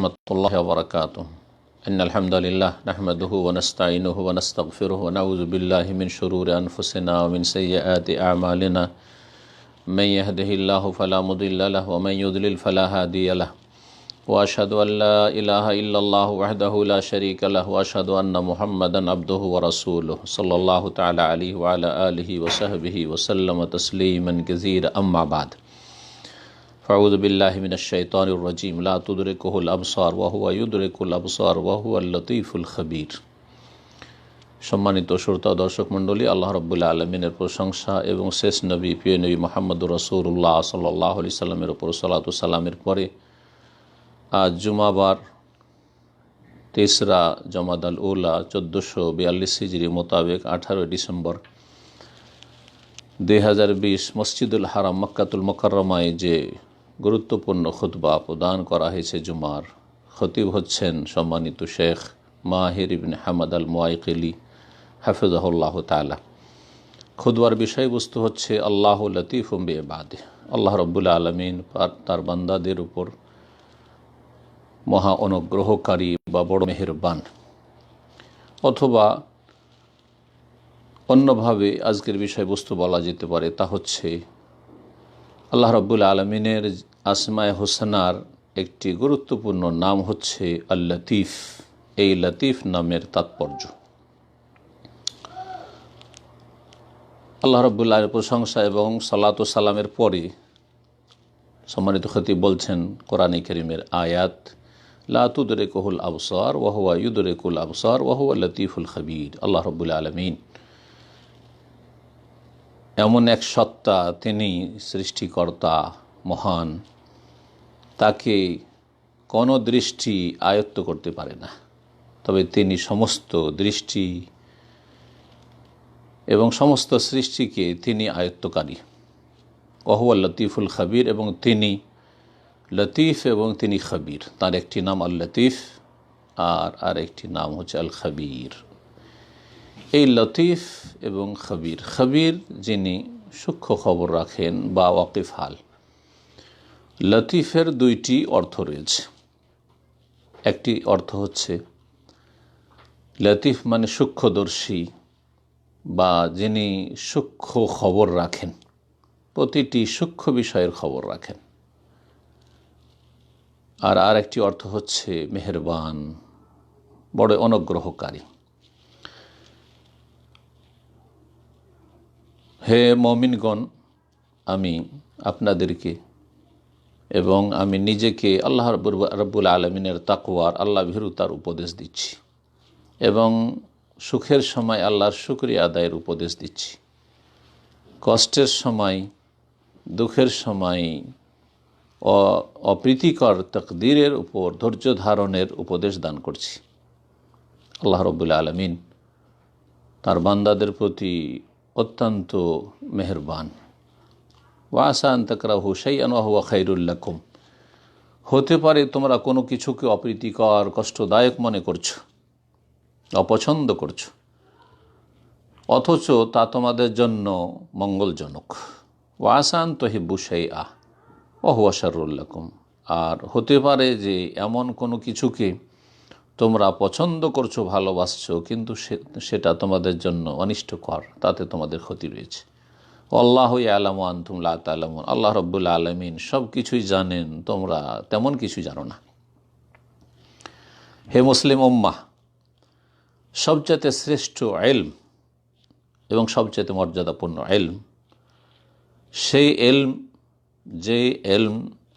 الله وبركاته إن الحمد لله نحمده ونستعينه ونستغفره ونعوذ بالله من شرور أنفسنا ومن سيئات أعمالنا من يهده الله فلا مضل له ومن يضلل فلا هادي له وأشهد أن لا إله إلا الله وحده لا شريك له وأشهد أن محمدا عبده ورسوله صلى الله تعالى عليه وعلى آله وصحبه وسلم تسليما كثيرا أما بعد فأعوذ بالله من الشيطان الرجيم لا تدركه الأبصار وهو يدرك الأبصار وهو اللطيف الخبير। সম্মানিত শ্রোতা দর্শক মণ্ডলী, আল্লাহ রাব্বুল আলামিনের প্রশংসা এবং শেষ নবী প্রিয় নবী মুহাম্মদুর রাসূলুল্লাহ সাল্লাল্লাহু আলাইহি সাল্লামের উপর সালাতু সালামের পরে আজ জুমাবার 3রা জমাদাল উলা 1442 হিজরি মোতাবেক 18 ডিসেম্বর 2020 মসজিদুল হারাম মক্কাতুল মুকাররমায় যে গুরুত্বপূর্ণ খুতবা প্রদান করা হয়েছে জুমার, খতিব হচ্ছেন সম্মানিত শেখ মাহির ইবনে হামাদ আল মুআইকিলি হাফিজাহুল্লাহ তাআলা। খুতবার বিষয়বস্তু হচ্ছে আল্লাহু লতীফুম বিইবাদিহি, আল্লাহ রাব্বুল আলামিন তার বান্দাদের উপর মহা অনুগ্রহকারী বা বড় মেহেরবান। অথবা অন্যভাবে আজকের বিষয়বস্তু বলা যেতে পারে, তা হচ্ছে আল্লাহ রাব্বুল আলামিনের আসমায়ে হুসনার একটি গুরুত্বপূর্ণ নাম হচ্ছে আল লতীফ। এই লতীফ নামের তাৎপর্য আল্লাহ রাব্বুল আলামিনের প্রশংসা এবং সালাত ও সালামের পরে সম্মানিত খতিব বলছেন কোরআনে কারীমের আয়াত লা তুদরিকুহুল আবসার ওয়া হুয়া ইউদরিকুল আবসার ওয়া হুয়া লতীফুল খবীর। আল্লাহ রাব্বুল আলামিন এমন এক সত্তা, তিনি সৃষ্টিকর্তা মহান, তাকে কোনো দৃষ্টি আয়ত্ত করতে পারে না, তবে তিনি সমস্ত দৃষ্টি এবং সমস্ত সৃষ্টিকে তিনি আয়ত্তকারী। ওয়া হুয়া লতীফুল খবীর, এবং তিনি লতীফ এবং তিনি খবীর। তার একটি নাম আল লতীফ আর একটি নাম হচ্ছে আল খবীর। এই লতীফ এবং খবীর, খবীর যিনি সূক্ষ্ম খবর রাখেন বা ওয়াকিফ হাল। লতীফের দুইটি অর্থ রয়েছে। একটি অর্থ হচ্ছে লতীফ মানে সূক্ষ্মদর্শী বা যিনি সূক্ষ্ম খবর রাখেন, প্রতিটি সূক্ষ্ম বিষয়ের খবর রাখেন। আর একটি অর্থ হচ্ছে মেহেরবান, বড় অনুগ্রহকারী। হে মুমিনগণ, আমি আপনাদেরকে এবং আমি নিজেকে আল্লাহ রাব্বুল আলামিনের তাকওয়ার, আল্লাহ ভীরুতার উপদেশ দিচ্ছি এবং সুখের সময় আল্লাহর শুকরিয়া আদায়ের উপদেশ দিচ্ছি, কষ্টের সময়, দুঃখের সময়, অপ্রীতিকর তাকদীরের উপর ধৈর্য ধারণের উপদেশ দান করছি। আল্লাহ রাব্বুল আলামিন তার বান্দাদের প্রতি অত্যন্ত মেহেরবান। ওয়া আসা আন তাকরাহু শাইআন ওয়া হুয়া খায়রুল লাকুম, হতে পারে তোমরা কোনো কিছুকে অপ্রীতিকর, কষ্টদায়ক মনে করছো, অপছন্দ করছো, অথচ তা তোমাদের জন্য মঙ্গলজনক। ওয়া আসা আন তুহিব্বু শাইআ ওয়া হুয়া শাররুল লাকুম, আর হতে পারে যে এমন কোনো কিছুকে তোমরা পছন্দ করছো, ভালোবাসছো, কিন্তু সেটা তোমাদের জন্য অনিষ্টকর, তাতে তোমাদের ক্ষতি রয়েছে। আল্লাহু ইয়ালামু ওয়া আনতুম লা তা'লামুন, আল্লাহ রাব্বুল আলামিন সব কিছুই জানেন, তোমরা তেমন কিছু জানো না। হে মুসলিম উম্মাহ, সবচেয়ে শ্রেষ্ঠ ইলম এবং সবচেয়ে মর্যাদাপূর্ণ ইলম সেই ইলম, যে ইলম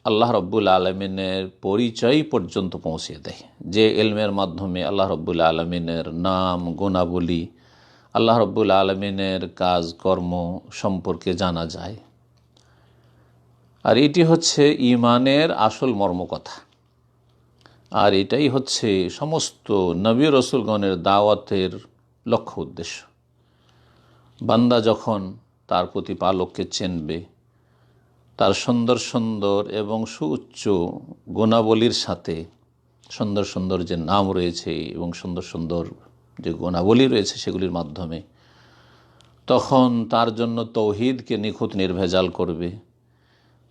আল্লাহ রাব্বুল আলামিনের পরিচয় পর্যন্ত পৌঁছে দেয়, যে ইলমের মাধ্যমে আল্লাহ রাব্বুল আলামিনের নাম, গুণাবলী, আল্লাহ রাব্বুল আলামিনের কাজ কর্ম সম্পর্কে জানা যায়। আর এটি হচ্ছে ঈমানের আসল মর্মকথা, আর এটাই হচ্ছে সমস্ত নবী রাসূলগণের দাওয়াতের লক্ষ্য উদ্দেশ্য। বান্দা যখন তার প্রতিপালককে চিনবে, তার সুন্দর সুন্দর এবং সুউচ্চ গুণাবলীর সাথে সুন্দর সুন্দর যে নাম রয়েছে এবং সুন্দর সুন্দর যে গুণাবলী রয়েছে সেগুলির মাধ্যমে, তখন তার জন্য তৌহিদকে নিখুঁত নির্ভেজাল করবে,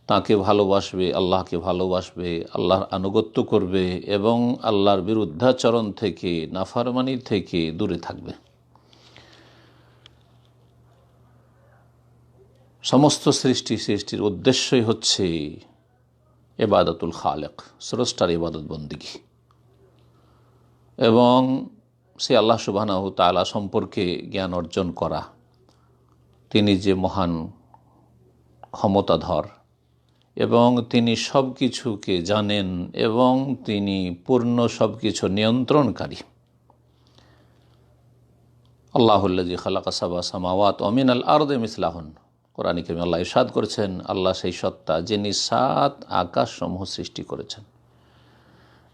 তাকে ভালোবাসবে, আল্লাহকে ভালোবাসবে, আল্লাহর আনুগত্য করবে এবং আল্লাহর বিরুদ্ধাচরণ থেকে, নাফরমানি থেকে দূরে থাকবে। সমস্ত সৃষ্টির উদ্দেশ্যই হচ্ছে ইবাদতুল খালেক, স্রষ্টার ইবাদত বন্দিগি, এবং সে আল্লাহ সুবহানাহু তাআলা সম্পর্কে জ্ঞান অর্জন করা। তিনি যে মহান ক্ষমতাধর এবং তিনি সব কিছুকে জানেন এবং তিনি পূর্ণ সব কিছু নিয়ন্ত্রণকারী। আল্লাহুল্লাযী খালাকা সাবআ সামাওয়াত ওয়া মিনাল আরদি মিসলাহুন, কোরআনে কারিমে আল্লাহ ইরশাদ করেছেন, আল্লাহ সেই সত্তা যিনি 7 আকাশসমূহ সৃষ্টি করেছেন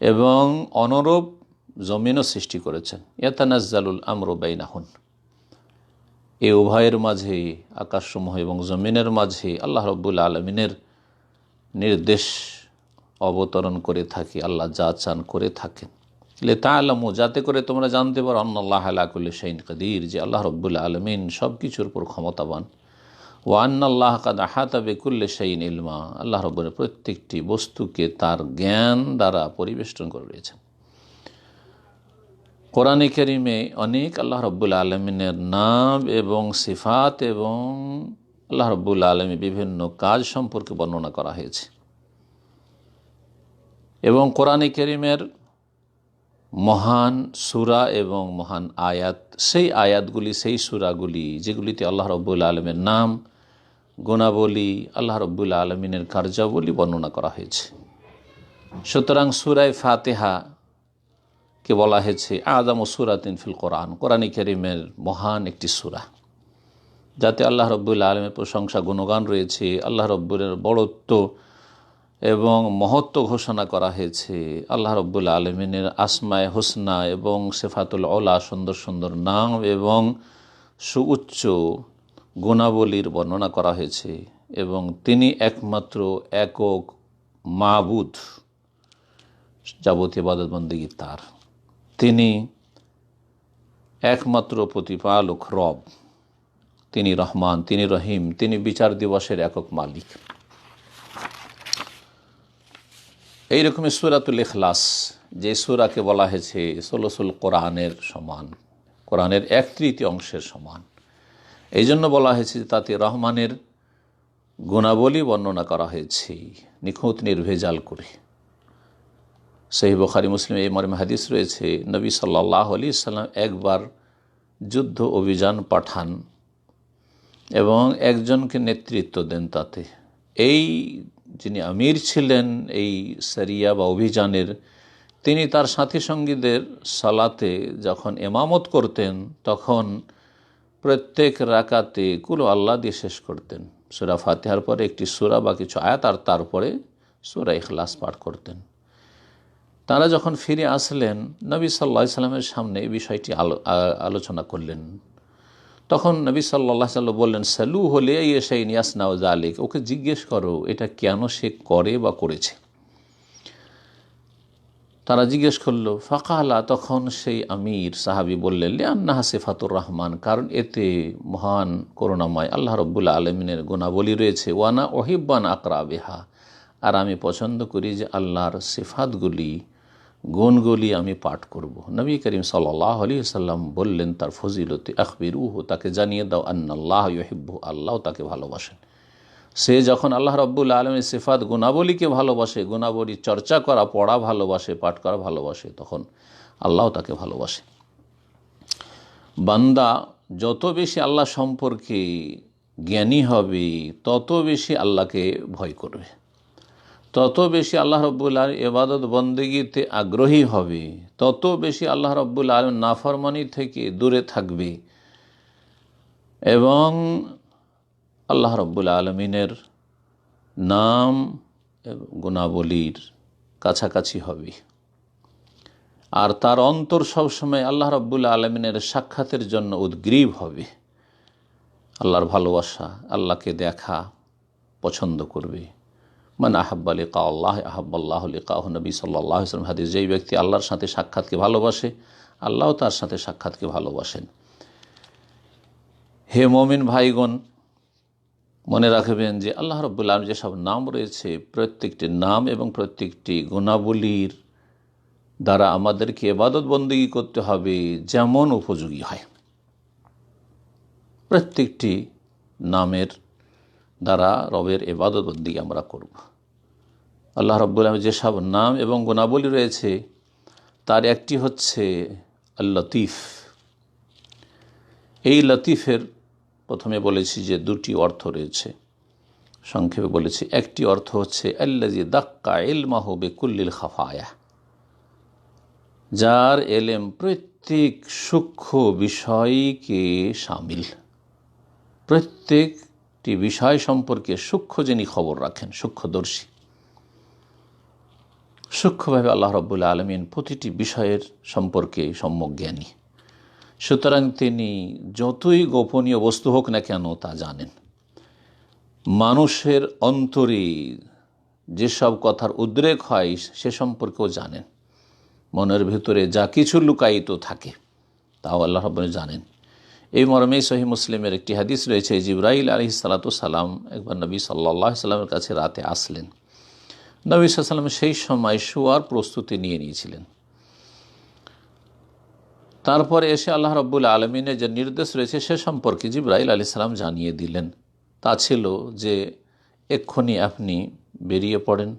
এবং অনুরূপ জমিনও সৃষ্টি করেছেন। ইয়াতানাজ্জালুল আমরু বাইনাহুন, এই উভয়ের মাঝে, আকাশসমূহ এবং জমিনের মাঝে আল্লাহ রাব্বুল আলামিনের নির্দেশ অবতরণ করে থাকি, আল্লাহ যা চান করে থাকেন। লিতাআলামু, যাতে করে তোমরা জানতে পারো, আন্নাল্লাহা আলা কুল্লি শাইইন কাদির, যে আল্লাহ রাব্বুল আলামিন সব কিছুর উপর ক্ষমতাবান। ওয়া আন্নাল্লাহা কাদ আহাতা বিকুল্লি শাইইন ইলমা, আল্লাহ রাব্বুল প্রত্যেকটি বস্তুকে তার জ্ঞান দ্বারা পরিবেষ্টন করে রয়েছেন। কোরআনে কারিমে অনেক আল্লাহ রাব্বুল আলামিনের নাম এবং সিফাত এবং আল্লাহ রাব্বুল আলামিন বিভিন্ন কাজ সম্পর্কে বর্ণনা করা হয়েছে। এবং কোরআনে কারিমের মহান সূরা এবং মহান আয়াত, সেই আয়াতগুলি, সেই সূরাগুলি যেগুলিতে আল্লাহ রাব্বুল আলামিনের নাম, গুণাবলী, আল্লাহ রাব্বুল আলামিনের কার্যাবলী বর্ণনা করা হয়েছে। সুতরাং সূরা ফাতিহা কে বলা হয়েছে আযামু সূরাতিন ফিল কোরআন, কোরআনে কারিমের মহান একটি সূরা, যাতে আল্লাহ রাব্বুল আলামিনের প্রশংসা, গুণগান রয়েছে, আল্লাহ রাব্বুলের বড়ত্ব এবং মহত্ব ঘোষণা করা হয়েছে, আল্লাহ রাব্বুল আলামিনের আসমায়ে হুসনা এবং সিফাতুল উলা, সুন্দর সুন্দর নাম এবং সুউচ্চ গুণাবলীর বর্ণনা করা হয়েছে, এবং তিনি একমাত্র একক মাবুদ, যাবতীয় ইবাদত বন্দেগী তার, তিনি একমাত্র প্রতিপালক রব, তিনি রহমান, তিনি রহিম, তিনি বিচার দিবসের একক মালিক। এইরকমই সূরাতুল ইখলাস, যে সূরাকে বলা হয়েছে সুলুসুল কোরআনের সমান, কোরআনের 1/3 অংশের সমান, এই জন্য বলা হয়েছে তাতে রহমানের গুণাবলী বর্ণনা করা হয়েছে নিখুঁত নির্ভেজাল করে। সহিহ বুখারী, মুসলিম এই মর্মে হাদিস রয়েছে, নবী সাল্লাল্লাহু আলাইহি সাল্লাম একবার যুদ্ধ অভিযান পাঠান এবং একজনকে নেতৃত্ব দেন তাতে। এই যিনি আমির ছিলেন এই সারিয়া বা অভিযানের, তিনি তার সাথী সঙ্গীদের সালাতে যখন ইমামত করতেন তখন প্রত্যেক রাকাতে কুল আল্লাহ দিয়ে শেষ করতেন। সূরা ফাতিহার পরে একটি সূরা বা কিছু আয়াত, আর তারপরে সূরা ইখলাস পাঠ করতেন। তারা যখন ফিরে আসলেন, নবী সাল্লাল্লাহু আলাইহি সাল্লামের সামনে এই বিষয়টি আলোচনা করলেন। তখন নবী সাল্লাল্লাহু আলাইহি সাল্লাম বললেন, সালুহু লিআইয়ি শাইইন ইয়াসনাউ যালিক, ওকে জিজ্ঞেস করো এটা কেন সে করে বা করেছে। তারা জিজ্ঞেস করলো, ফাকালা, তখন সেই আমির সাহাবী বললেন, লিআন্নাহা সিফাতুর রহমান, কারণ এতে মহান করুণাময় আল্লাহ রাব্বুল আলামিনের গুণাবলী রয়েছে, ওয়ানা উহিব্বান আকরা বিহা, আর আমি পছন্দ করি যে আল্লাহর সিফাতগুলি, গুণগুলি আমি পাঠ করব। নবী করিম সাল্লাল্লাহু আলাইহি সাল্লাম বললেন তার ফজিলতে, আখবিরুহু, তাকে জানিয়ে দাও, আন্নাল্লাহ ইউহিব্বু, আল্লাহ তাকে ভালোবাসেন। সে যখন আল্লাহ রাব্বুল আলামিনের সিফাত গুণাবলীকে ভালোবাসে, গুণাবলী চর্চা করা, পড়া ভালোবাসে, পাঠ করা ভালোবাসে, তখন আল্লাহ তাকে ভালোবাসে। বান্দা যত বেশি আল্লাহ সম্পর্কে জ্ঞানী হবে তত বেশি আল্লাহকে ভয় করবে, তত বেশি আল্লাহ রাব্বুল আলামিনের ইবাদত বন্দেগীতে আগ্রহী হবে, তত বেশি আল্লাহ রাব্বুল আলামিনের নাফরমানি থেকে দূরে থাকবে এবং আল্লাহ রাব্বুল আলামিনের নাম এবং গুণাবলীর কাছাকাছি হবে। আর তার অন্তর সবসময় আল্লাহ রাব্বুল আলামিনের সাক্ষাতের জন্য উদ্গ্রীব হবে। আল্লাহর ভালোবাসা, আল্লাহকে দেখা পছন্দ করবে। মান আহাব্বা লিকা আল্লাহ আহাব্বাল্লাহু লিকাহু, নবী সাল্লাল্লাহু আলাইহি ওয়াসাল্লাম হাদিস, যেই ব্যক্তি আল্লাহর সাথে সাক্ষাৎকে ভালোবাসে আল্লাহও তার সাথে সাক্ষাৎকে ভালোবাসেন। হে মুমিন ভাইগণ, মনে রাখবেন যে আল্লাহ রাব্বুল আলামিন যেসব নাম রয়েছে প্রত্যেকটি নাম এবং প্রত্যেকটি গুণাবলীর দ্বারা আমাদেরকে ইবাদত বন্দেগী করতে হবে যেমন উপযোগী হয়। প্রত্যেকটি নামের দ্বারা রবের ইবাদত বন্দেগী আমরা করব। আল্লাহ রাব্বুল আলামিন যেসব নাম এবং গুণাবলী রয়েছে তার একটি হচ্ছে আল লতিফ। এই লতিফের প্রথমে বলেছি যে দুটি অর্থ রয়েছে, সংক্ষেপে বলেছি। একটি অর্থ হচ্ছে আল্লাযী দাক্কা ইলমাহু বিকুল্লিল খাফায়া, যার এলেম প্রত্যেক সূক্ষ্ম বিষয়কে শামিল, প্রত্যেকটি বিষয় সম্পর্কে সূক্ষ্ম যিনি খবর রাখেন, সূক্ষ্মদর্শী। সূক্ষ্মভাবে আল্লাহ রাব্বুল আলামিন প্রতিটি বিষয়ের সম্পর্কে সম্যক জ্ঞানী। সুতরাং তিনি যতই গোপনীয় বস্তু হোক না কেন তা জানেন। মানুষের অন্তরে যেসব কথার উদ্রেক হয় সে সম্পর্কেও জানেন। মনের ভিতরে যা কিছু লুকায়িত থাকে তাও আল্লাহ রাব্বুল জানেন। এই মর্মে সহিহ মুসলিমের একটি হাদিস রয়েছে, জিবরাইল আলাইহিস সালাতু সালাম একবার নবী সাল্লাল্লাহু আলাইহি সাল্লামের কাছে রাতে আসলেন। নবী সাল্লাল্লাহু আলাইহি সাল্লাম সেই সময় শোয়ার প্রস্তুতি নিয়ে নিয়েছিলেন। তারপরে এসে আল্লাহ রাব্বুল আলামিনের যে নির্দেশ রয়েছে সে সম্পর্কে জিবরাইল আলাইহিস সালাম জানিয়ে দিলেন। তা ছিল যে এক্ষুনি আপনি বেরিয়ে পড়েন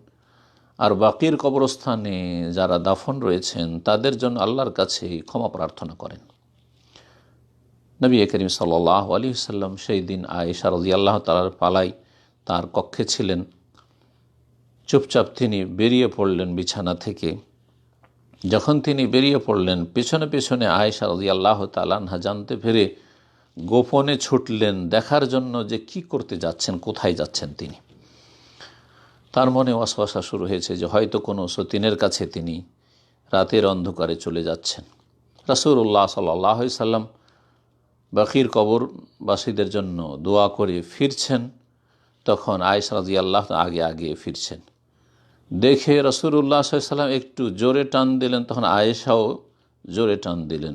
আর বাকির কবরস্থানে যারা দাফন রয়েছেন তাদের জন্য আল্লাহর কাছে ক্ষমা প্রার্থনা করেন। নবী করিম সাল্লাল্লাহু আলাইহি ওয়াসাল্লাম সেই দিন আয়েশা রাদিয়াল্লাহু তাআলার পালায় তার কক্ষে ছিলেন। চুপচাপ তিনি বেরিয়ে পড়লেন বিছানা থেকে। যখন তিনি বেরিয়ে পড়লেন পেছনে পেছনে আয়েশা রাদিয়াল্লাহু তাআলা আনহা জানতে পেরে গোপনে ছুটলেন দেখার জন্য যে কি করতে যাচ্ছেন, কোথায় যাচ্ছেন তিনি। তার মনে ওয়াসওয়াসা শুরু হয়েছে যে হয়তো কোনো সতীনের কাছে তিনি রাতের অন্ধকারে চলে যাচ্ছেন। রাসূলুল্লাহ সাল্লাল্লাহু আলাইহি সাল্লাম বাকির কবরবাসীদের জন্য দোয়া করে ফিরছেন। তখন আয়েশা রাদিয়াল্লাহু আগে আগে ফিরছেন দেখে রাসূলুল্লাহ সাল্লাল্লাহু আলাইহি সাল্লাম একটু জোরে টান দিলেন, তখন আয়েশাও জোরে টান দিলেন।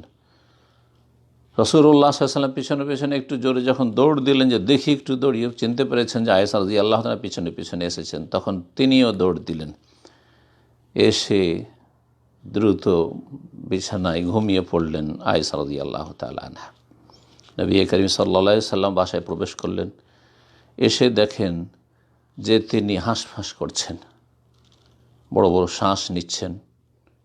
রাসূলুল্লাহ সাল্লাল্লাহু আলাইহি সাল্লাম পিছনে পিছনে একটু জোরে যখন দৌড় দিলেন যে দেখি একটু দৌড়িয়ে চিনতে পেরেছেন যে আয়েশা রাদিয়াল্লাহু তাআলা পিছনে পিছনে এসেছেন, তখন তিনিও দৌড় দিলেন। এসে দ্রুত বিছানায় ঘুমিয়ে পড়লেন আয়েশা রাদিয়াল্লাহু তাআলা আনহা। নবী করিম সাল্লাল্লাহু আলাইহি সাল্লাম বাসায় প্রবেশ করলেন। এসে দেখেন যে তিনি হাঁসফাঁস করছেন, বড় বড় শ্বাস নিচ্ছেন,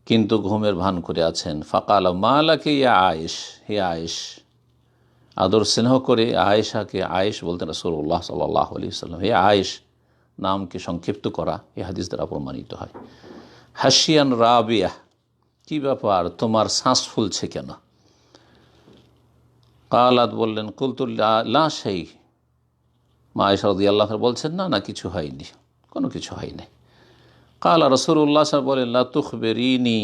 কিন্তু ঘুমের ভান করে আছেন। ফাকাল মা লাকি ইয়া আয়েশ, হে আয়েশ। আদর স্নেহ করে আয়েশাকে আয়েশ বলতেন রাসূলুল্লাহ সাল্লাল্লাহু আলাইহি ওয়াসাল্লাম। হে আয়েশ নামকে সংক্ষিপ্ত করা এই হাদিস দ্বারা প্রমাণিত হয়। হাসিয়ান রাবিয়া, কি ব্যাপার তোমার শ্বাস ফুলছে কেন? কালাত বললেন কুলতু লা শাই। মা আয়েশা রাদিয়াল্লাহু তাআলা বলছেন না না কিছু হয়নি, কোনো কিছু হয়নি। কালা রাসূলুল্লাহ সাল্লাল্লাহু আলাইহি ওয়াসাল্লাম বলেন লা তুখবিরিনি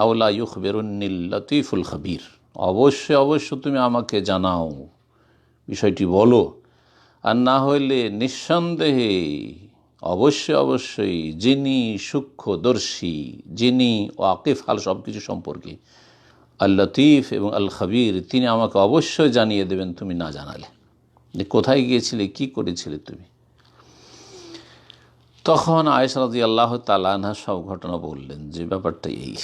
আও লা ইউখবিরুন্নিল লতীফুল খাবীর, অবশ্যই অবশ্যই তুমি আমাকে জানাও, বিষয়টি বলো, আর না হইলে নিঃসন্দেহে অবশ্যই অবশ্যই যিনি সূক্ষ্মদর্শী, যিনি ওয়াকিফ হাল সব কিছু সম্পর্কে, আল লতীফ এবং আল খাবীর, তিনি আমাকে অবশ্যই জানিয়ে দেবেন তুমি না জানালে, যে কোথায় গিয়েছিলে, কি করেছিলে তুমি। তখন আয়েশা রাদিয়াল্লাহু তাআলা আনহা সব ঘটনা বললেন যে ব্যাপারটা এই।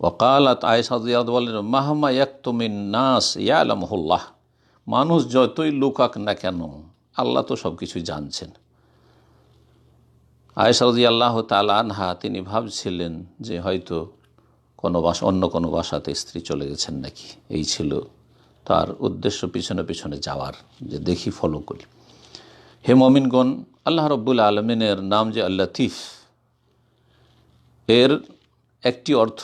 ওয়াকালাত আয়েশা রাদিয়াল্লাহু বললেন মাহমা ইয়াকতুমিন নাস ইয়ালামুহুল্লাহ, মানুষ যতই লুকাক না কেন আল্লাহ তো সব কিছু জানছেন। আয়েশা রাদিয়াল্লাহু তাআলা আনহা তিনি ভাবছিলেন যে হয়তো কোনো অন্য কোনো বাসাতে স্ত্রী চলে গেছেন নাকি, এই ছিল তার উদ্দেশ্য পিছনে পিছনে যাওয়ার, যে দেখি ফলো করি। হে মুমিনগণ, আল্লাহ রাব্বুল আলামিনের নাম যে আল লতীফ, এর একটি অর্থ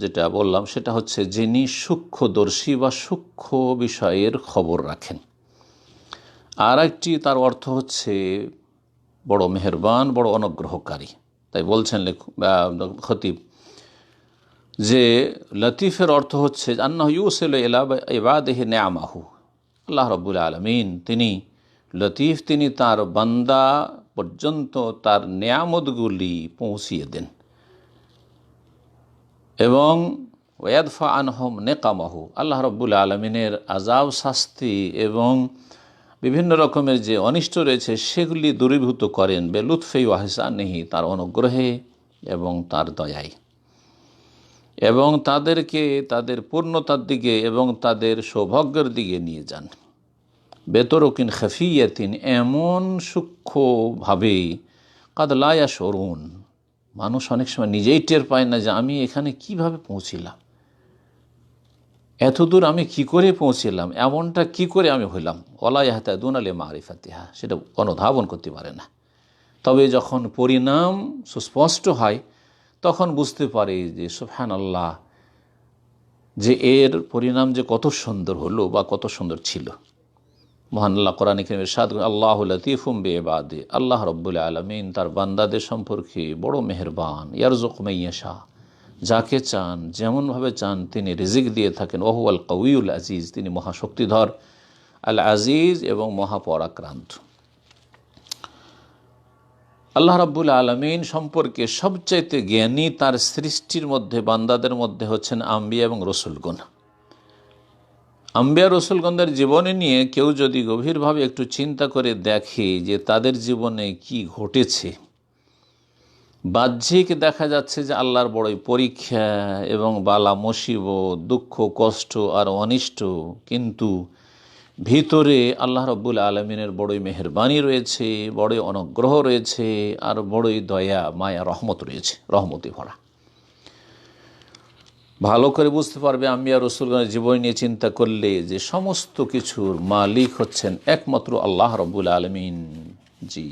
যেটা বললাম সেটা হচ্ছে যিনি সূক্ষ্মদর্শী বা সূক্ষ্ম বিষয়ের খবর রাখেন। আর একটি তার অর্থ হচ্ছে বড় মেহেরবান, বড় অনুগ্রহকারী। তাই বলছেন খতিব যে লতীফের অর্থ হচ্ছে আন্নাহু ইউসিলু ইলা ইবাদিহি নিআমাহু, আল্লাহ রাব্বুল আলামিন তিনি লতীফ, তিনি তার বান্দা পর্যন্ত তার নেয়ামতগুলি পৌঁছিয়ে দেন এবং ওয়াদফা আনহুম নেকামাহু, আল্লাহ রাব্বুল আলামিনের আযাব শাস্তি এবং বিভিন্ন রকমের যে অনিষ্ট রয়েছে সেগুলি দূরীভূত করেন বেলুৎফে ওয়াহসানিহি, তার অনুগ্রহে এবং তার দয়ায়, এবং তাদেরকে তাদের পূর্ণতার দিকে এবং তাদের সৌভাগ্যের দিকে নিয়ে যান। বেতরকিন খাফিয়াতিন, এমন সূক্ষ্মভাবে, কাদলায়া সরুন, মানুষ অনেক সময় নিজেই টের পায় না যে আমি এখানে কিভাবে পৌঁছিলাম, এত দূর আমি কি করে পৌঁছিলাম, এমনটা কি করে আমি হইলাম। ওয়ালা ইয়াহতাদুন আলি মারিফাতিহা, সেটা অনুধাবন করতে পারে না। তবে যখন পরিণাম সুস্পষ্ট হয় তখন বুঝতে পারে যে সুবহানাল্লাহ, যে এর পরিণাম যে কত সুন্দর হলো বা কত সুন্দর ছিল। মহান আল্লাহ কোরআনে কারীমে ইরশাদ করেন, আল্লাহু লাতীফুম বিইবাদি, আল্লাহ রাব্বুল আলামিন তার বান্দাদের সম্পর্কে বড় মেহেরবান। ইয়ারযুকু মান ইয়াশা, যাকে চান যেমনভাবে চান তিনি রিজিক দিয়ে থাকেন। ওয়া হুয়াল কাউইয়ুল আজিজ, তিনি মহাশক্তিধর, আল আজিজ এবং মহাপরাক্রান্ত। আল্লাহ রাব্বুল আলামিন সম্পর্কে সবচাইতে জ্ঞানী তার সৃষ্টির মধ্যে বান্দাদের মধ্যে হচ্ছেন আম্বিয়া এবং রসুলগণ। আম্বিয়া রসুলগণদের জীবনে নিয়ে কেউ যদি গভীরভাবে একটু চিন্তা করে দেখে যে তাদের জীবনে কি ঘটেছে, বাহ্যিক দেখা যাচ্ছে যে আল্লাহর বড়ই পরীক্ষা এবং বালা মুসিবত, দুঃখ কষ্ট আর অনিষ্ট, কিন্তু ভিতরে আল্লাহ রাব্বুল আলামিনের বড়ই মেহেরবানি রয়েছে, বড়ই অনুগ্রহ রয়েছে, আর বড়ই দয়া মায়া রহমত রয়েছে, রহমতে ভরা। ভালো করে বুঝতে পারবে আম্বিয়া রাসূলগণের জীবন নিয়ে চিন্তা করলে যে সমস্ত কিছুর মালিক হচ্ছেন একমাত্র আল্লাহ রাব্বুল আলামিন, জি,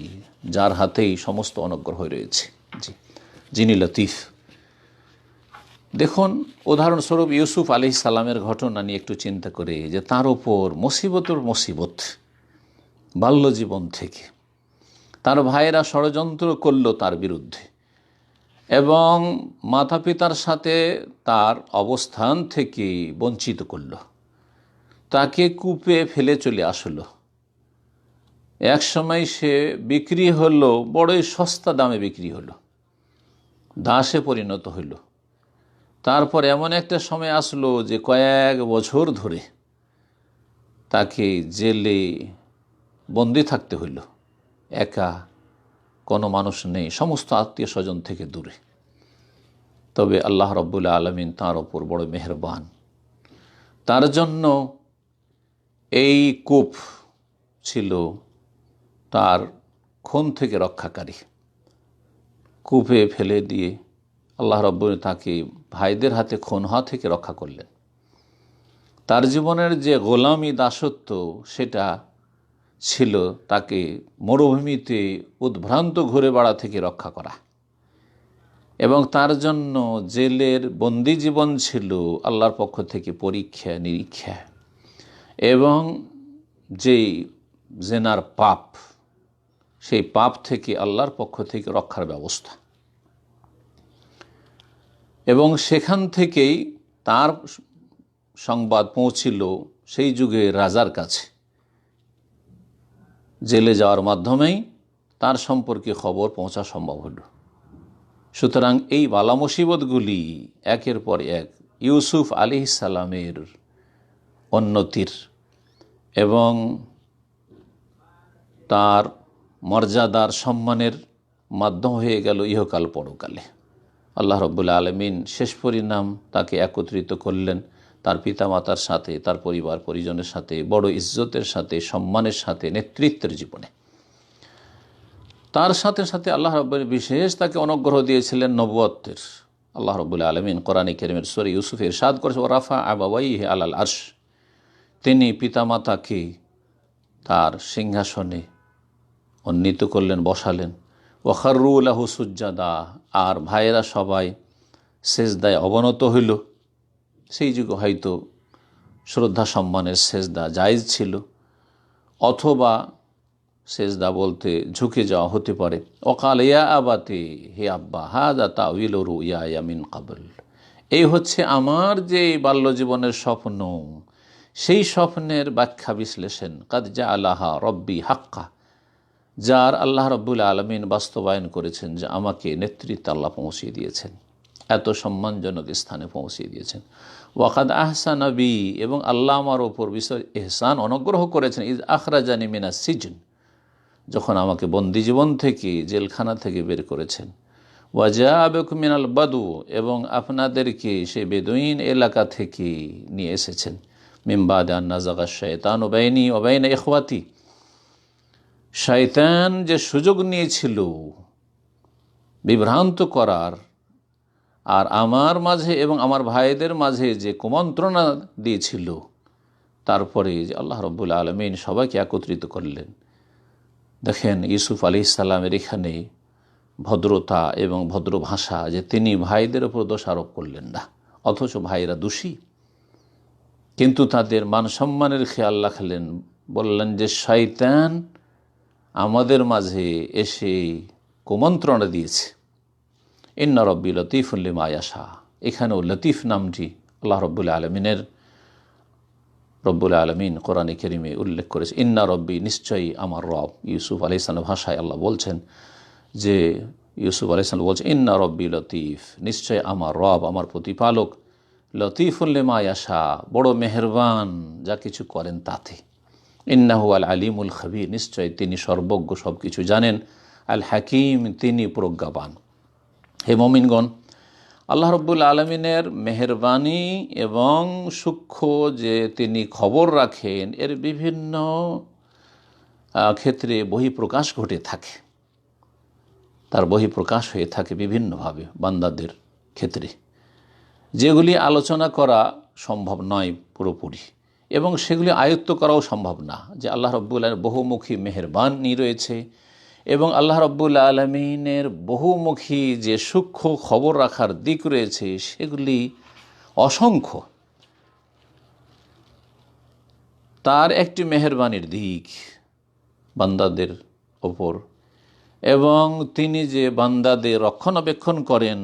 যার হাতেই সমস্ত অনুগ্রহ রয়েছে, জি, যিনি লতিফ। দেখুন উদাহরণস্বরূপ ইউসুফ আলাইহিস সালামের ঘটনা নিয়ে একটু চিন্তা করে, যে তার ওপর মুসিবতের মুসিবত বাল্যজীবন থেকে, তার ভাইয়েরা ষড়যন্ত্র করল তার বিরুদ্ধে এবং মাতা পিতার সাথে তার অবস্থান থেকে বঞ্চিত করল, তাকে কূপে ফেলে চলে আসলো। এক সময় সে বিক্রি হলো, বড়ই সস্তা দামে বিক্রি হলো, দাসে পরিণত হইল। তারপর এমন একটা সময় আসলো যে কয়েক বছর ধরে তাকে জেলে বন্দি থাকতে হইল, একা, কোনো মানুষ নেই, সমস্ত আত্মীয় স্বজন থেকে দূরে। তবে আল্লাহ রাব্বুল আলামিন তার ওপর বড় মেহেরবান, তার জন্য এই কূপ ছিল তার খুন থেকে রক্ষাকারী। কূপে ফেলে দিয়ে আল্লাহ রাব্বুল তাকে ভাইদের হাতে খুন হওয়া থেকে রক্ষা করলেন। তার জীবনের যে গোলামি দাসত্ব, সেটা ছিল তাকে মরুভূমিতে উদ্ভ্রান্ত ঘুরে বেড়া থেকে রক্ষা করা, এবং তার জন্য জেলের বন্দি জীবন ছিল আল্লাহর পক্ষ থেকে পরীক্ষা নিরীক্ষা, এবং যেই জেনার পাপ, সেই পাপ থেকে আল্লাহর পক্ষ থেকে রক্ষার ব্যবস্থা। এবং সেখান থেকেই তার সংবাদ পৌঁছিল সেই যুগে রাজার কাছে, জেলে যাওয়ার মাধ্যমেই তার সম্পর্কে খবর পৌঁছা সম্ভব হলো। সুতরাং এই বালা মুসিবতগুলি একের পর এক ইউসুফ আলাইহিস সালামের উন্নতির এবং তার মর্যাদার সম্মানের মাধ্যম হয়ে গেল ইহকাল পরকালে। আল্লাহ রাব্বুল আলামিন শেষ পরিণাম তাকে একত্রিত করলেন তার পিতামাতার সাথে, তার পরিবার পরিজনের সাথে, বড় ইজ্জতের সাথে, সম্মানের সাথে, নেতৃত্বের জীবনে। তার সাথে সাথে আল্লাহ রাব্বুল বিশেষ তাকে অনুগ্রহ দিয়েছিলেন নবুয়তের। আল্লাহ রাব্বুল আলামিন কোরআনে কারীমের সূরা ইউসুফে ইরশাদ করেছে, ওয়া রাফা আবাওয়াইহি আলাল আরশ, তিনি পিতামাতাকে তার সিংহাসনে উন্নীত করলেন, বসালেন। ওয়া খাররু লাহু সুজ্জাদা, আর ভাইয়েরা সবাই সেজদায় অবনত হইল। সেই যুগে হয়তো শ্রদ্ধা সম্মানের সেজদা জায়েজ ছিল, অথবা সেজদা বলতে ঝুঁকে যাওয়া হতে পারে। ওকাল ইয়া আবাতি, হে আব্বা, হাযা তাউইলু রুইয়া মিন ক্বাবল, এই হচ্ছে আমার যে বাল্যজীবনের স্বপ্ন, সেই স্বপ্নের ব্যাখ্যা বিশ্লেষণ। কাদ জাআলাহা রব্বি হাক্কা, যার আল্লাহ রাব্বুল আলামিন বাস্তবায়ন করেছেন, যে আমাকে নেতৃত্ব আল্লাহ পৌঁছিয়ে দিয়েছেন। এত সম্মানজনক স্থানে পৌঁছে দিয়েছেন। ওয়াকাদ আহসানা বি, এবং আল্লাহ আমার ওপর বিশেষ ইহসান অনুগ্রহ করেছেন, ইজ আখরাজানি মিনাস সিজন, যখন আমাকে বন্দি জীবন থেকে, জেলখানা থেকে বের করেছেন। ওয়াজা আবেকুম মিনাল বাদু, এবং আপনাদেরকে সেই বেদুইন এলাকা থেকে নিয়ে এসেছেন। মিম্বাদ আন্নাজাগা শয়তান ওবাইনি ওবাইনা ইখওয়াতি, শয়তান যে সুযোগ নিয়েছিল বিভ্রান্ত করার, আর আমার মাঝে এবং আমার ভাইদের মাঝে যে কুমন্ত্রণা দিয়েছিল, তারপরে যে আল্লাহ রব্বুল আলমিন সবাইকে একত্রিত করলেন। দেখেন ইউসুফ আলাইহিসসালামের এখানে ভদ্রতা এবং ভদ্র ভাষা, যে তিনি ভাইদের উপর দোষ আরোপ করলেন না, অথচ ভাইরা দোষী, কিন্তু তাদের মান সম্মানের খেয়াল রাখলেন। বললেন যে শয়তান আমাদের মাঝে এসে কুমন্ত্রণা দিয়েছে। ইন্না রব্বি লতিফুল লিমা ইয়াশা, এখানেও লতিফ নামটি আল্লাহ রব্বুল আলমিন কোরআনে কারীমে উল্লেখ করেছে। ইন্না রব্বি, নিশ্চয়ই আমার রব। ইউসুফ আলাইহিস সালামের ভাষায় আল্লাহ বলছেন যে, ইউসুফ আলাইহিস সালাম বলছেন ইন্না রব্বি লতিফ, নিশ্চয় আমার রব, আমার প্রতিপালক, লতিফুল লিমা ইয়াশা, বড় মেহেরবান যা কিছু করেন তাতে। ইন্নাহু আল আলিমুল খবীর, নিশ্চয় তিনি সর্বজ্ঞ, সব কিছু জানেন। আল হাকিম, তিনি প্রজ্ঞাবান। হে মুমিনগণ, আল্লাহ রব্বুল আলমিনের মেহেরবানি এবং সূক্ষ্ম যে তিনি খবর রাখেন, এর বিভিন্ন ক্ষেত্রে বহিঃপ্রকাশ ঘটে থাকে, তার বহিঃপ্রকাশ হয়ে থাকে বিভিন্নভাবে বান্দাদের ক্ষেত্রে, যেগুলি আলোচনা করা সম্ভব নয় পুরোপুরি, এবং সেগুলি আয়ত্ত করাও সম্ভব না। যে আল্লাহ রব্বুল আলমিনের বহুমুখী মেহেরবানি রয়েছে এবং আল্লাহ রব্বুল আলমিনের বহুমুখী যে সূক্ষ্ম খবর রাখার দিক রয়েছে, সেগুলি অসংখ্য। তার একটি মেহেরবানির দিক বান্দাদের ওপর, এবং তিনি যে বান্দাদের রক্ষণাবেক্ষণ করেন,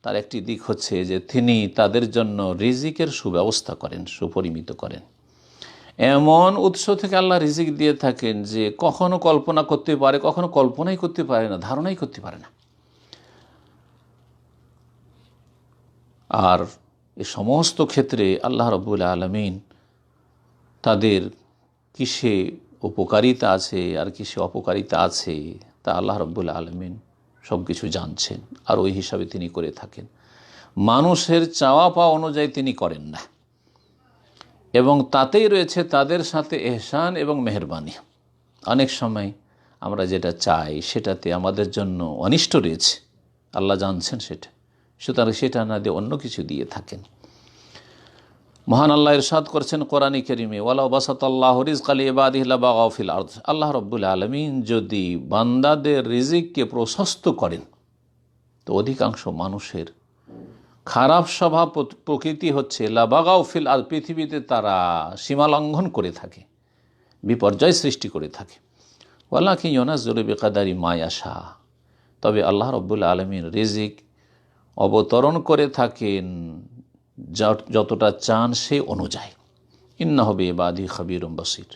তার একটি দিক হচ্ছে যে তিনি তাদের জন্য রিজিকের সুব্যবস্থা করেন, সুপরিমিত করেন। এমন উৎস থেকে আল্লাহ রিজিক দিয়ে থাকেন যে কখনো কল্পনা করতে পারে, কখনো কল্পনাই করতে পারে না, ধারণাই করতে পারে না। আর এ সমস্ত ক্ষেত্রে আল্লাহ রাব্বুল আলামিন তাদের কিসে উপকারিতা আছে আর কিসে অপকারিতা আছে, তা আল্লাহ রাব্বুল আলামিন সব কিছু জানছেন, আর ওই হিসাবে তিনি করে থাকেন। মানুষের চাওয়া পাওয়া অনুযায়ী তিনি করেন না, এবং তাতেই রয়েছে তাদের সাথে এহসান এবং মেহেরবানি। অনেক সময় আমরা যেটা চাই সেটাতে আমাদের জন্য অনিষ্ট রয়েছে, আল্লাহ জানছেন সেটা, সুতরাং সেটা না দিয়ে অন্য কিছু দিয়ে থাকেন। মহান আল্লাহ ইরশাদ করছেন কোরআনে কারীমে, ওয়ালাউ বাসাতাল্লাহু রিজকা লিইবাদিহি লাবাগাউ ফিল আরদ, আল্লাহ রাব্বুল আলামিন যদি বান্দাদের রিজিককে প্রশস্ত করেন, তো অধিকাংশ মানুষের খারাপ স্বভাব প্রকৃতি হচ্ছে লাবাগাউ ফিল আরদ, পৃথিবীতে তারা সীমা লঙ্ঘন করে থাকে, বিপর্যয় সৃষ্টি করে থাকে। ওয়ালাকিন ইউনাজ্জিলু বিকাদারি মা ইয়াশা, তবে আল্লাহ রাব্বুল আলামিন রিজিক অবতরণ করে থাকেন যতটা চান সেই অনুযায়ী। ইন্নাহু বিইবাদিহি খাবীরুম বাসীর,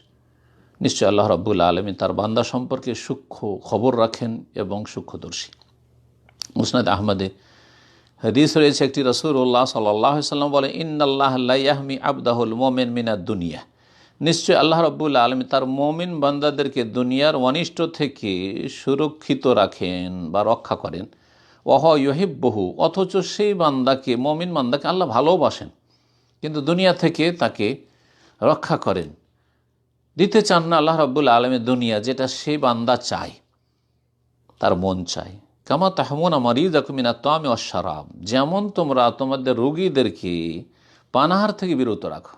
নিশ্চয় আল্লাহ রাব্বুল আলামিন তার বান্দা সম্পর্কে সূক্ষ্ম খবর রাখেন এবং সূক্ষ্মদর্শী। মুসনাদ আহমদে হাদিস রয়েছে, একটি রাসূলুল্লাহ সাল্লাল্লাহু আলাইহি ওয়াসাল্লাম বলেন, ইন্নাল্লাহ লা ইয়াহমি আবদাহুল মুমিন মিনাদ দুনিয়া, নিশ্চয় আল্লাহ রাব্বুল আলামিন তার মুমিন বান্দাদেরকে দুনিয়ার অনিষ্ট থেকে সুরক্ষিত রাখেন বা রক্ষা করেন। ওয়াহ ইউহিব্বুহু, অথচ সেই বান্দাকে, মুমিন বান্দাকে আল্লাহ ভালোবাসেন, কিন্তু দুনিয়া থেকে তাকে রক্ষা করেন, দিতে চান না আল্লাহ রাব্বুল আলামিন দুনিয়া, যেটা সেই বান্দা চায়, তার মন চায়। কামা তাহমুনা মারিদাকুম মিনাত তা'আমি ওয়াশ শারাব, যেমন তোমরা তোমাদের রোগীদেরকে পানাহার থেকে বিরত রাখো,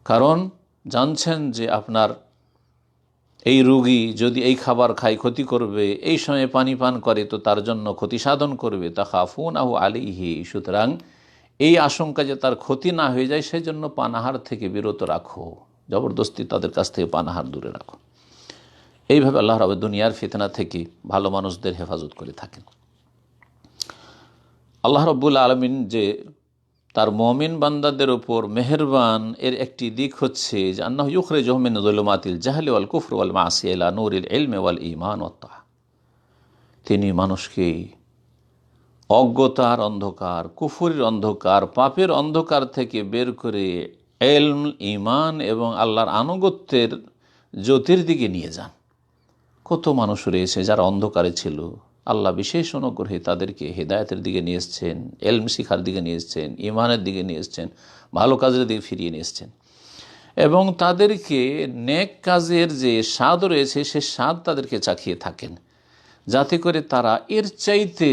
কারণ জানছেন যে আপনার এই রোগী যদি এই খাবার খায় ক্ষতি করবে, এই সময়ে পানি পান করে তো তার জন্য ক্ষতি সাধন করবে। তাখাফুনাহু আলাইহি, সুতরাং এই আশঙ্কা যে তার ক্ষতি না হয়ে যায়, সেই জন্য পানাহার থেকে বিরত রাখো, জবরদস্তি তাদের কাছ থেকে পানাহার দূরে রাখো। এইভাবে আল্লাহ রাব্বুল দুনিয়ার ফিতনা থেকে ভালো মানুষদের হেফাজত করে থাকেন। আল্লাহ রাব্বুল আলামিন যে তার মুমিন বান্দাদের উপর মেহেরবান, এর একটি দিক হচ্ছে যে আন্নাহু ইউখরিজুহুম মিন যুলুমাতিল জাহলি ওয়াল কুফরি ওয়াল মাসিয়া ইলা নূরিল ইলমি ওয়াল ঈমান ওয়াত তাআ, তিনি মানুষকে অজ্ঞতার অন্ধকার, কুফরের অন্ধকার, পাপের অন্ধকার থেকে বের করে ইলম, ঈমান এবং আল্লাহর আনুগত্যের জ্যোতির দিকে নিয়ে যান। কত মানুষ রয়েছে যারা অন্ধকারে ছিল, আল্লাহ বিশেষ অনুগ্রহে তাদেরকে হেদায়েতের দিকে নিয়ে এসছেন, ইলম শিখার দিকে নিয়ে এসছেন, ঈমানের দিকে নিয়ে এসছেন, ভালো কাজের দিকে ফিরিয়ে নিয়ে এসছেন এবং তাদেরকে নেক কাজের যে স্বাদ রয়েছে সে স্বাদ তাদেরকে চাখিয়ে থাকেন, যাতে করে তারা এর চাইতে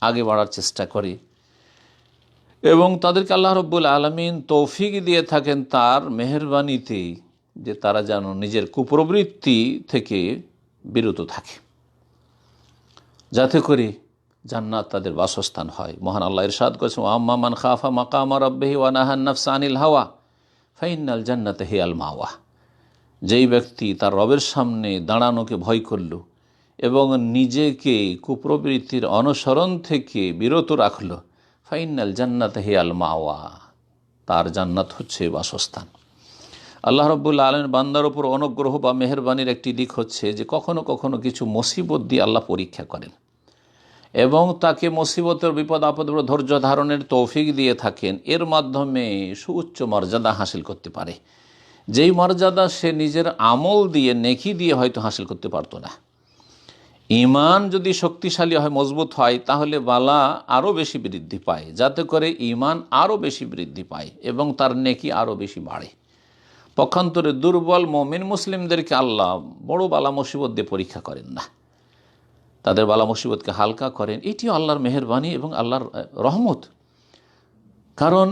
আগে বাড়ার চেষ্টা করে এবং তাদেরকে আল্লাহ রাব্বুল আলামিন তৌফিক দিয়ে থাকেন তার মেহেরবানিতে, যে তারা যেন নিজের কুপ্রবৃত্তি থেকে বিরত থাকে, যাতে করে জান্নাত তাদের বাসস্থান হয়। মহান আল্লাহ ইরশাদ করেছেন, আম্মা মান খাফা মাকামা রাব্বিহি ওয়া নাহান নাফসা আনিল হাওয়া ফাইনাল জান্নাতে হিয়াল মাওয়া। যেই ব্যক্তি তার রবের সামনে দাঁড়ানোকে ভয় করল এবং নিজেকে কুপ্রবৃত্তির অনুসরণ থেকে বিরত রাখল, ফাইনাল জান্নাতে হিয়াল মাওয়া, তার জান্নাত হচ্ছে বাসস্থান। আল্লাহ রাব্বুল আলামিন বান্দার উপর অনুগ্রহ বা মেহেরবানির একটি দিক হচ্ছে যে কখনো কখনো কিছু মুসিবত দিয়ে আল্লাহ পরীক্ষা করেন এবং তাকে মুসিবতের বিপদ আপদের উপর ধৈর্য ধারণের তৌফিক দিয়ে থাকেন। এর মাধ্যমে সুউচ্চ মর্যাদা হাসিল করতে পারে, যেই মর্যাদা সে নিজের আমল দিয়ে, নেকি দিয়ে হয়তো হাসিল করতে পারতো না। ঈমান যদি শক্তিশালী হয়, মজবুত হয়, তাহলে বালা আরও বেশি বৃদ্ধি পায়, যাতে করে ঈমান আরও বেশি বৃদ্ধি পায় এবং তার নেকি আরও বেশি বাড়ে। পক্ষান্তরে দুর্বল মুমিন মুসলিমদেরকে আল্লাহ বড় বালা মুসিবত দিয়ে পরীক্ষা করেন না, তাদের বালা মুসিবতকে হালকা করেন। এটিও আল্লাহর মেহেরবানি এবং আল্লাহর রহমত। কারণ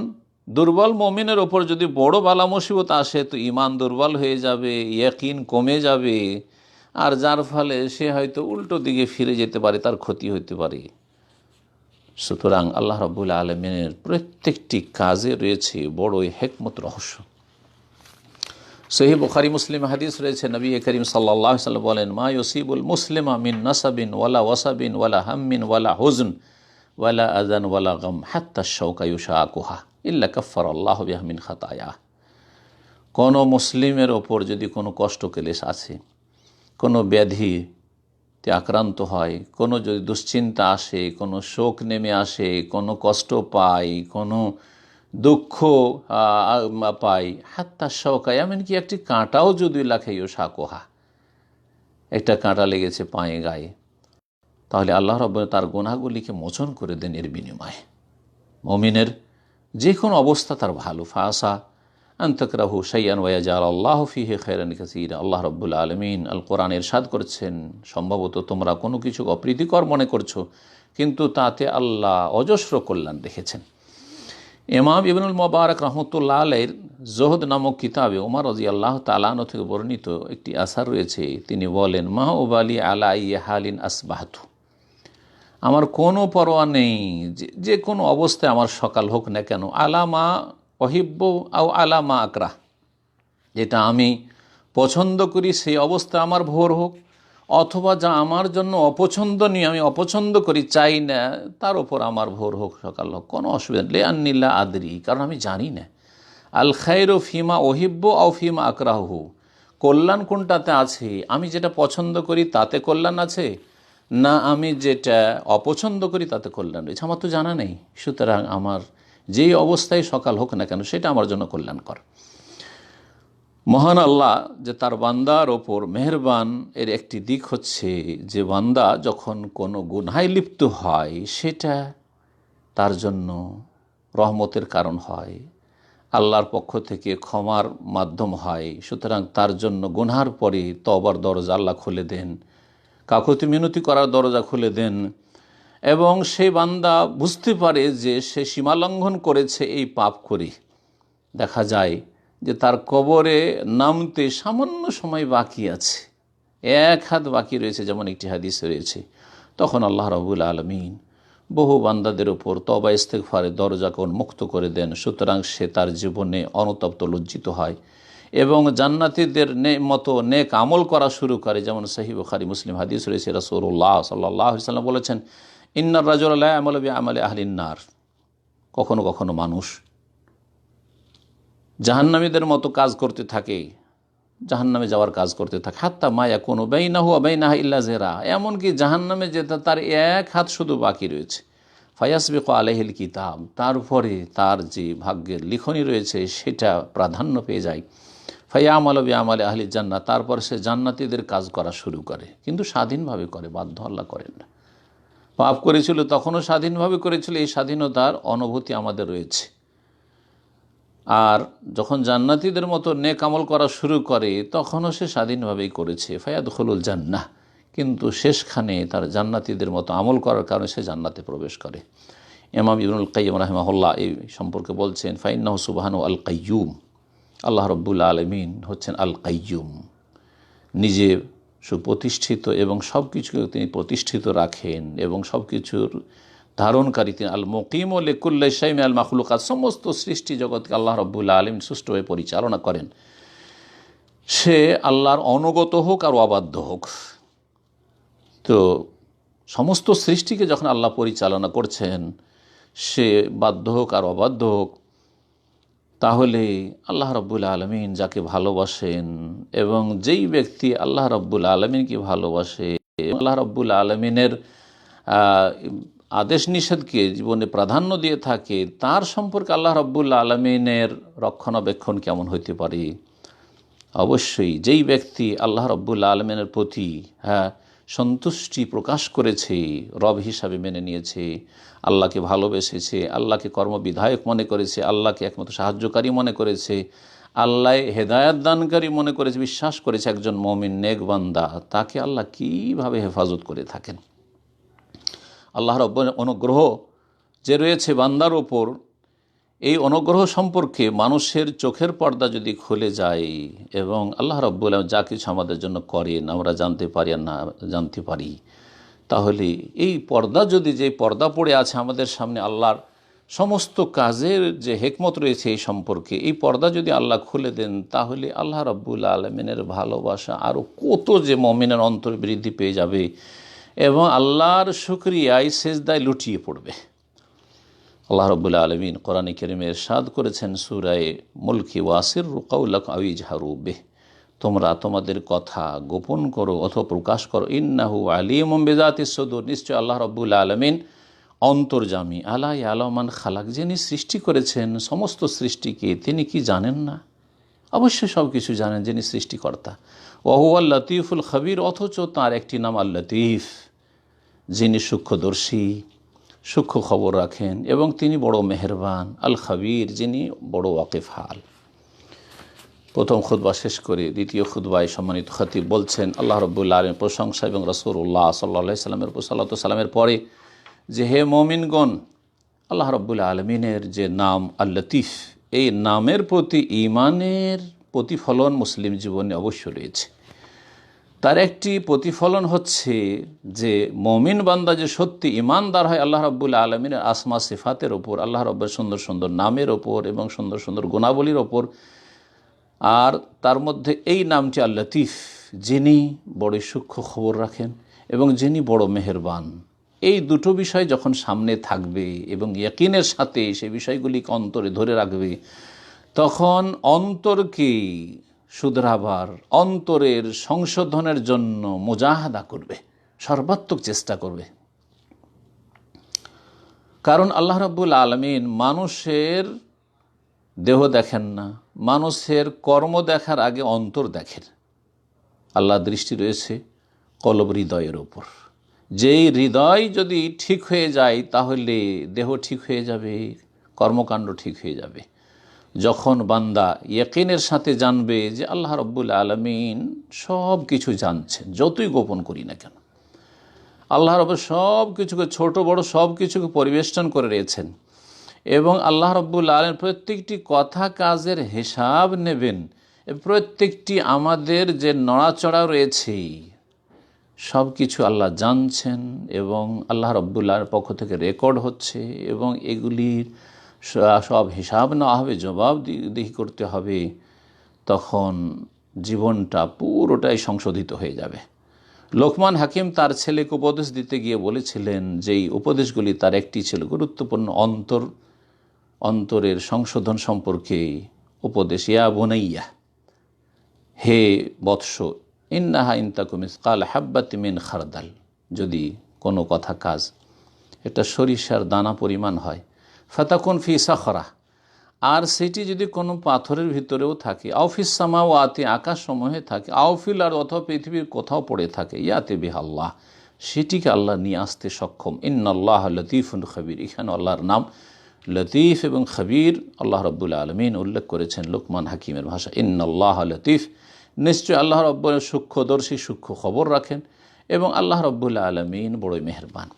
দুর্বল মুমিনের ওপর যদি বড় বালা মুসিবত আসে তো ঈমান দুর্বল হয়ে যাবে, ইয়াকিন কমে যাবে, আর যার ফলে সে হয়তো উল্টো দিকে ফিরে যেতে পারে, তার ক্ষতি হতে পারে। সুতরাং আল্লাহ রাব্বুল আলামিনের প্রত্যেকটি কাজে রয়েছে বড়ই হিকমত, রহস্য। সহিহ বুখারী মুসলিম হাদিস রয়েছে, নবী করিম সাল্লাল্লাহু আলাইহি ওয়াসাল্লাম বলেন, মা ইউসিবুল মুসলিমা মিন নাসাবিন ওয়ালা ওয়াসাবিন ওয়ালা হাম্মিন ওয়ালা হুজন ওয়ালা আযান ওয়ালা গাম হাত্তা শাওকা ইউশাকুহা ইল্লা কাফফারাল্লাহু বিহা মিন খাতায়া। কোনো মুসলিমের ওপর যদি কোনো কষ্ট ক্লেশ আছে, কোনো ব্যাধিতে আক্রান্ত হয়, কোনো যদি দুশ্চিন্তা আসে, কোনো শোক নেমে আসে, কোনো কষ্ট পায়, কোনো দুঃখ পাই, হাত্তা শওকায়, এমনকি একটি কাঁটাও যদি লাখাইও শাকোহা, একটা কাঁটা লেগেছে পায়ে গায়ে, তাহলে আল্লাহ রাব্বুল তার গুনাহগুলিকে মোচন করে দেন এর বিনিময়ে। মুমিনের যে কোনো অবস্থা তার ভালো। ফাসা আন তাকরাহু শাইআন ওয়া ইয়াজআলাল্লাহু ফীহি খায়রান কাসীরা। আল্লাহ রাব্বুল আলামিন আল কোরআনে ইরশাদ করেছেন, সম্ভবত তোমরা কোনো কিছু অপ্রীতিকর মনে করছো, কিন্তু তাতে আল্লাহ অজস্র কল্যাণ রেখেছেন। ইমাম ইবনুল মুবারক রহমতুল্লাহ আলাইহির জোহদ নামক কিতাবে ওমর রাদিয়াল্লাহু তাআলা আনহু থেকে বর্ণিত একটি আসার রয়েছে। তিনি বলেন, মা উবালি আলা আইয়ি হালিন আসবাহতু, আমার কোনো পরোয়া নেই যে কোনো অবস্থায় আমার সকাল হোক না কেন, আলামা অহিব্ব আও আলামা আকরাহ, যেটা আমি পছন্দ করি সেই অবস্থায় আমার ভোর হোক, অথবা যা আমার জন্য অপছন্দনীয়, আমি অপছন্দ করি, চাই না, তার ওপর আমার ভোর হোক, সকাল হোক, কোনো অসুবিধা নেই। আন্নিল্লা আদরি, কারণ আমি জানি না আল খায়রু ফিমা ওহিব্ব আও ফিমা আকরাহু, কল্যাণ কোনটাতে আছে, আমি যেটা পছন্দ করি তাতে কল্যাণ আছে, না আমি যেটা অপছন্দ করি তাতে কল্যাণ রয়েছে, আমার তো জানা নেই। সুতরাং আমার যেই অবস্থায় সকাল হোক না কেন সেটা আমার জন্য কল্যাণকর। মহান আল্লাহ যে তার বান্দার ওপর মেহেরবান, এর একটি দিক হচ্ছে যে বান্দা যখন কোনো গুনাহে লিপ্ত হয় সেটা তার জন্য রহমতের কারণ হয়, আল্লাহর পক্ষ থেকে ক্ষমার মাধ্যম হয়। সুতরাং তার জন্য গুনহার পরে তওবার দরজা আল্লাহ খুলে দেন, কাকুতি মিনতি করার দরজা খুলে দেন এবং সে বান্দা বুঝতে পারে যে সে সীমালঙ্ঘন করেছে এই পাপ করে। দেখা যায় যে তার কবরে নামতে সামান্য সময় বাকি আছে, এক হাত বাকি রয়েছে, যেমন একটি হাদিস রয়েছে। তখন আল্লাহ রাব্বুল আলামিন বহু বান্দাদের উপর তওবা ইস্তেগফারের দরজাকে উন্মুক্ত করে দেন। সুতরাং সে তার জীবনে অনুতপ্ত, লজ্জিত হয় এবং জান্নাতীদের মতো নেক আমল করা শুরু করে। যেমন সহিহ বুখারী মুসলিম হাদিস রয়েছে, রাসূলুল্লাহ সাল্লাল্লাহু আলাইহি ওয়াসাল্লাম বলেছেন, ইন্নার রাজুলা লা ইয়ামালু বিআমালি আহলিন নার, কখনো কখনো মানুষ জাহান্নামীদের মতো কাজ করতে থাকে, জাহান্নামে যাওয়ার কাজ করতে থাকে, হাত্তা মা ইয়াকুনু বাইনাহু ওয়া বাইনাহা ইল্লা যিরা, এমনকি জাহান্নামে যেতে তার এক হাত শুধু বাকি রয়েছে, ফায়াসবিকু আলাইহিল কিতাব, তার উপরে তার যে ভাগ্যের লিখনি রয়েছে সেটা প্রাধান্য পেয়ে যায়। ফায়ামালু বিআমালি আহলি জান্নাহ, তারপর সে জান্নাতীদের কাজ করা শুরু করে, কিন্তু স্বাধীনভাবে করে, বাধ্য আল্লাহ করেন না। পাপ করেছিল তখনও স্বাধীনভাবে করেছিল, এই স্বাধীনতার অনুভূতি আমাদের রয়েছে। আর যখন জান্নাতীদের মতো নেক আমল করা শুরু করে তখনও সে স্বাধীনভাবেই করেছে। ফায়াদখুলুল জান্নাহ, কিন্তু শেষখানে তার জান্নাতীদের মতো আমল করার কারণে সে জান্নাতে প্রবেশ করে। ইমাম ইবনুল কাইয়্যিম রাহিমাহুল্লাহ এই সম্পর্কে বলছেন, ফাইন্নাহু সুবহানাহু আল কাইয়্যুম, আল্লাহ রাব্বুল আলামিন হচ্ছেন আল কাইয়্যুম, নিজে সুপ্রতিষ্ঠিত এবং সব কিছুকে তিনি প্রতিষ্ঠিত রাখেন এবং সব কিছুর ধারণকারী তিনি। আল মুকিম ও লিকুল্লি শাইইন আল মাখলুকাত, সমস্ত সৃষ্টি জগৎকে আল্লাহ রাব্বুল আলামিন সুষ্ঠুভাবে পরিচালনা করেন। সে আল্লাহর অনুগত হোক আর অবাধ্য হোক, তো সমস্ত সৃষ্টিকে যখন আল্লাহ পরিচালনা করছেন, সে বাধ্য হোক আর অবাধ্য হোক, তাহলে আল্লাহ রাব্বুল আলামিন যাকে ভালোবাসেন এবং যেই ব্যক্তি আল্লাহ রাব্বুল আলামিনকে ভালোবাসে, আল্লাহ রাব্বুল আলামিনের আদেশ নিষেধকে জীবনে প্রাধান্য দিয়ে থাকে, তার সম্পর্কে আল্লাহ রাব্বুল আলামিনের রক্ষণাবেক্ষণ কেমন হইতে পারে? অবশ্যই যেই ব্যক্তি আল্লাহ রাব্বুল আলামিনের প্রতি সন্তুষ্টি প্রকাশ করেছে, রব হিসাবে মেনে নিয়েছে, আল্লাহকে ভালোবেসেছে, আল্লাহকে কর্মবিধায়ক মনে করেছে, আল্লাহকে একমাত্র সাহায্যকারী মনে করেছে, আল্লাহ হেদায়াত দানকারী মনে করেছে, বিশ্বাস করেছে একজন মুমিন নেক বান্দা, তাকে আল্লাহ কীভাবে হেফাজত করে থাকেন। আল্লাহ রাব্বুল অনুগ্রহ যে রয়েছে বান্দার ওপর, এই অনুগ্রহ সম্পর্কে মানুষের চোখের পর্দা যদি খুলে যায় এবং আল্লাহ রাব্বুল আলামিন যা কিছু আমাদের জন্য করেন আমরা জানতে পারি আর না জানতে পারি, তাহলে এই পর্দা যদি, যে পর্দা পড়ে আছে আমাদের সামনে আল্লাহর সমস্ত কাজের যে হিকমত রয়েছে এই সম্পর্কে, এই পর্দা যদি আল্লাহ খুলে দেন, তাহলে আল্লাহ রাব্বুল আলামিনের ভালোবাসা আরও কত যে মুমিনের অন্তর বৃদ্ধি পেয়ে যাবে এবং আল্লাহর শুকরিয়ায় সেজদায় লুটিয়ে পড়বে। আল্লাহ রাব্বুল আলামিন কোরআনে কারীমে ইরশাদ করেছেন সূরা মুলকি, ওয়াসিররু কাওলাকুম আও ইজহারু বিহি, তোমরা তোমাদের কথা গোপন করো অথবা প্রকাশ করো, ইন্নাহু আলিমুম বিযাতিস সুদূর, নিশ্চয় আল্লাহ রাব্বুল আলামিন অন্তর্যামী। আলা ইয়ালামু মান খালাক, যিনি সৃষ্টি করেছেন সমস্ত সৃষ্টিকে, তিনি কি জানেন না? অবশ্যই সব কিছু জানেন, যিনি সৃষ্টিকর্তা। ওয়া হুয়াল লতীফুল খবীর, অথচ তাঁর একটি নাম আল লতীফ, যিনি সূক্ষ্মদর্শী, সূক্ষ্ম খবর রাখেন, এবং তিনি বড় মেহেরবান। আল খবীর, যিনি বড় ওয়াকিফহাল। প্রথম খুতবা শেষ করে দ্বিতীয় খুতবায় সম্মানিত খতিব বলছেন, আল্লাহ রাব্বুল আলামিনের প্রশংসা এবং রাসূলুল্লাহ সাল্লাল্লাহু আলাইহি সাল্লামের উপর সালাতু সালামের পরে যে হে মুমিনগণ, আল্লাহ রাব্বুল আলামিনের যে নাম আল লতীফ, এই নামের প্রতি ঈমানের প্রতিফলন মুসলিম জীবনে অবশ্যই রয়েছে। তার একটি প্রতিফলন হচ্ছে যে মুমিন বান্দা যে সত্যি ঈমানদার হয় আল্লাহ রাব্বুল আলামিনের আসমা সিফাতের ওপর, আল্লাহ রাব্বুল সুন্দর সুন্দর নামের ওপর এবং সুন্দর সুন্দর গুণাবলীর ওপর, আর তার মধ্যে এই নামটি আল লতীফ, যিনি বড় সূক্ষ্ম খবর রাখেন এবং যিনি বড় মেহেরবান। এই দুটো বিষয় যখন সামনে থাকবে এবং ইয়াকিনের সাথে সেই বিষয়গুলিকে অন্তরে ধরে রাখবে, তখন অন্তরকে শুধরাবার, অন্তরের সংশোধনের জন্য মুজাহাদা করবে, সর্বাত্মক চেষ্টা করবে। কারণ আল্লাহ রাব্বুল আলামিন মানুষের দেহ দেখেন না, মানুষের কর্ম দেখার আগে অন্তর দেখেন। আল্লাহ দৃষ্টি রয়েছে কলব, হৃদয়ের ওপর। যেই হৃদয় যদি ঠিক হয়ে যায় তাহলে দেহ ঠিক হয়ে যাবে, কর্মকাণ্ড ঠিক হয়ে যাবে। যখন বান্দা ইয়াকিনের সাথে জানবে যে আল্লাহ রাব্বুল আলামিন সব কিছু জানছেন, যতই গোপন করি না কেন, আল্লাহ রাব্বুল সব কিছুকে, ছোট বড় সব কিছুকে পরিবেষ্টন করে রয়েছেন এবং আল্লাহ রাব্বুল আলামিন প্রত্যেকটি কথা কাজের হিসাব নেবেন, প্রত্যেকটি আমাদের যে নড়াচড়া রয়েছে সব কিছু আল্লাহ জানছেন এবং আল্লাহ রাব্বুল আলামিনের পক্ষ থেকে রেকর্ড হচ্ছে এবং এগুলির সব হিসাব নেওয়া হবে, জবাবদিহি করতে হবে, তখন জীবনটা পুরোটাই সংশোধিত হয়ে যাবে। লোকমান হাকিম তার ছেলেকে উপদেশ দিতে গিয়ে বলেছিলেন, যেই উপদেশগুলি তার একটি ছিল গুরুত্বপূর্ণ অন্তরের সংশোধন সম্পর্কে উপদেশ। ইয়া বুনাইয়া, হে বৎস, ইন্নাহা ইন তাকু মিসকাল হাব্বাতিন মিন খারদাল, যদি কোনো কথা কাজ এটা সরিষার দানা পরিমাণ হয়। ফাতাকুন ফি সাখরা, আর সেটি যদি কোনো পাথরের ভিতরেও থাকে, আউফিস সামাওয়াতি, আকাশসমূহে থাকে, আউফিল আর অথবা পৃথিবীর কোথাও পড়ে থাকে, ইয়াতে বিহা আল্লাহ, সেটিকে আল্লাহ নিয়ে আসতে সক্ষম। ইন্নাল্লাহ লতিফুন খবির, এখানে আল্লাহর নাম লতিফ এবং খবির আল্লাহ রাব্বুল আলামিন উল্লেখ করেছেন লোকমান হাকিমের ভাষা। ইন্নাল্লাহ লতিফ, নিশ্চয় আল্লাহ রাব্বুল সূক্ষ্মদর্শী, সূক্ষ্ম খবর রাখেন, এবং আল্লাহ রাব্বুল আলামিন বড়ই মেহেরবান।